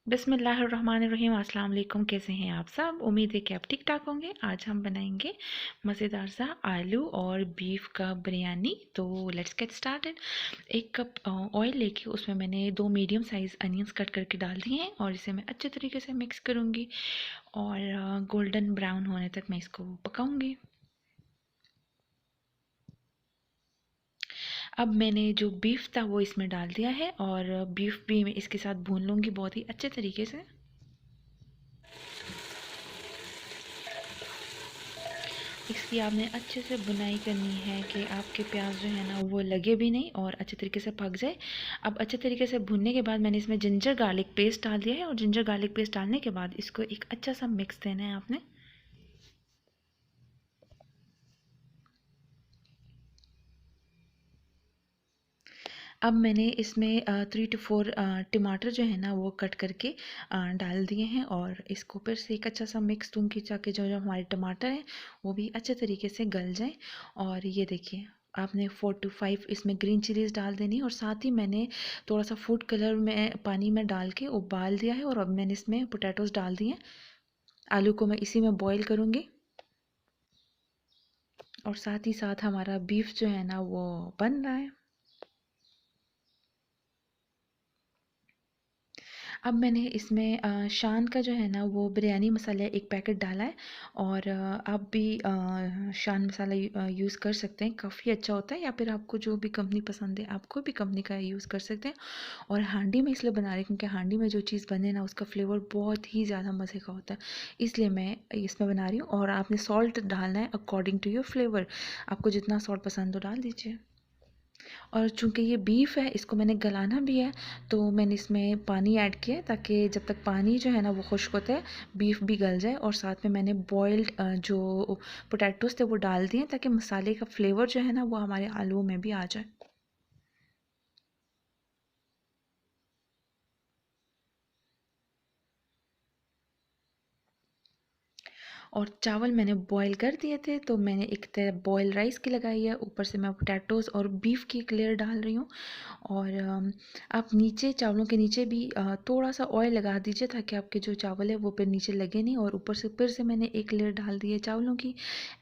बिस्मिल्लाहिर्रहमानिर्रहीम। अस्सलाम वालेकुम। कैसे हैं आप सब? उम्मीद है कि आप ठीक ठाक होंगे। आज हम बनाएंगे मज़ेदार सा आलू और बीफ का बिरयानी। तो let's get started. 1 cup oil लेके उसमें मैंने 2 मीडियम साइज़ अनियंस कट करके डाल दिए हैं और इसे मैं अच्छे तरीके से मिक्स करूँगी और गोल्डन ब्राउन होने तक मैं इसको पकाऊँगी। अब मैंने जो बीफ था वो इसमें डाल दिया है और बीफ भी मैं इसके साथ भून लूँगी बहुत ही अच्छे तरीके से। इसकी आपने अच्छे से बुनाई करनी है कि आपके प्याज जो है ना वो लगे भी नहीं और अच्छे तरीके से पक जाए। अब अच्छे तरीके से भुनने के बाद मैंने इसमें जिंजर गार्लिक पेस्ट डाल दिया है और जिंजर गार्लिक पेस्ट डालने के बाद इसको एक अच्छा सा मिक्स देना है आपने। अब मैंने इसमें 3 to 4 टमाटर जो है ना वो कट करके डाल दिए हैं और इसको फिर से एक अच्छा सा मिक्स दूँगी ताकि जो जो हमारे टमाटर हैं वो भी अच्छे तरीके से गल जाएं। और ये देखिए, आपने 4 to 5 इसमें ग्रीन चिलीज़ डाल देनी है और साथ ही मैंने थोड़ा सा फूड कलर में पानी में डाल के उबाल दिया है और अब मैंने इसमें पोटैटोज़ डाल दिए हैं। आलू को मैं इसी में बॉईल करूँगी और साथ ही साथ हमारा बीफ जो है ना वो बन रहा है। अब मैंने इसमें शान का जो है ना वो बिरयानी मसाला एक पैकेट डाला है और आप भी शान मसाला यूज़ कर सकते हैं, काफ़ी अच्छा होता है। या फिर आपको जो भी कंपनी पसंद है आप कोई भी कंपनी का यूज़ कर सकते हैं। और हांडी में इसलिए बना रही हूँ क्योंकि हांडी में जो चीज़ बने ना उसका फ्लेवर बहुत ही ज़्यादा मज़े का होता है, इसलिए मैं इसमें बना रही हूँ। और आपने सॉल्ट डालना है अकॉर्डिंग टू योर फ्लेवर, आपको जितना सॉल्ट पसंद हो डाल दीजिए। और चूँकि ये बीफ है इसको मैंने गलाना भी है तो मैंने इसमें पानी ऐड किया है ताकि जब तक पानी जो है ना वो खुश्क होता है बीफ भी गल जाए। और साथ में मैंने बॉइल्ड जो पोटैटोज़ थे वो डाल दिए ताकि मसाले का फ्लेवर जो है ना वो हमारे आलूओं में भी आ जाए। और चावल मैंने बॉईल कर दिए थे तो मैंने एक तरफ बॉयल राइस की लगाई है, ऊपर से मैं पोटैटोज़ और बीफ की एक लेयर डाल रही हूँ। और आप नीचे चावलों के नीचे भी थोड़ा सा ऑयल लगा दीजिए ताकि आपके जो चावल है वो फिर नीचे लगे नहीं। और ऊपर से फिर से मैंने एक लेयर डाल दी है चावलों की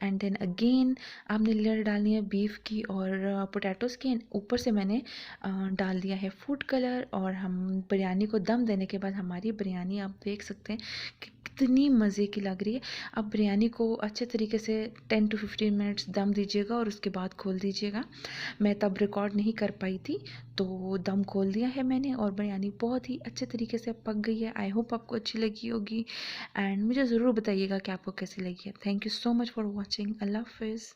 एंड देन अगेन आपने लेयर डालनी है बीफ की और पोटैटोज़ की। ऊपर से मैंने डाल दिया है फूड कलर। और हम बिरयानी को दम देने के बाद हमारी बिरयानी आप देख सकते हैं कि कितनी मज़े की लग रही है। आप बिरयानी को अच्छे तरीके से 10 to 15 मिनट्स दम दीजिएगा और उसके बाद खोल दीजिएगा। मैं तब रिकॉर्ड नहीं कर पाई थी तो दम खोल दिया है मैंने और बिरयानी बहुत ही अच्छे तरीके से पक गई है। आई होप आपको अच्छी लगी होगी एंड मुझे ज़रूर बताइएगा कि आपको कैसी लगी है। Thank you so much for watching. अल्लाह हाफिज़।